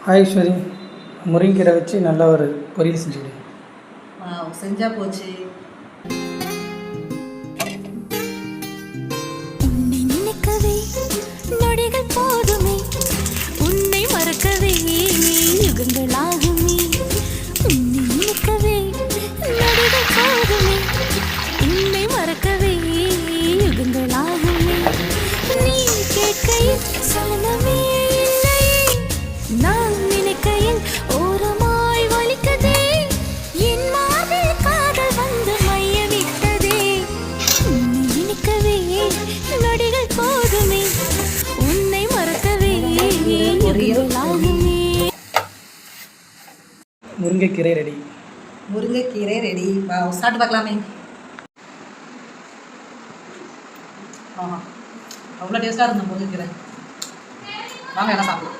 Hi Eswari, முருங்கீரை வச்சு நல்ல ஒரு பொரியல் செஞ்சுடு. செஞ்சா போச்சு. உன்னை நினைக்கவே நொடிகள் போதுமே, உன்னை மறக்கவே யுகங்கள் ஆகுமே. உன்னை நினைக்கவே நொடிகள் போதுமே, உன்னை மறக்கவே யுகங்கள் ஆகுமே. நீ கேட்கையில் சலனமே இல்லை, நான் நினைக்கையில் ஓரமாய் வலிக்கதே. என் மார்பில் காதல் வந்து மையவிட்டதே. உன்னை நினைக்கவே நொடிகள் போதுமே, உன்னை மறக்கவே யுகங்கள் ஆகுமே. முருங்கைக்கீரை ரெடி. முருங்கைக்கீரை ரெடி. சாப்பிட்டு பார்க்கலாமே. அவ்வளோ டேஸ்ட்டாக இருந்த முருங்கைக்கீரை. வாங்க எல்லாம் சாப்பிடலாம்.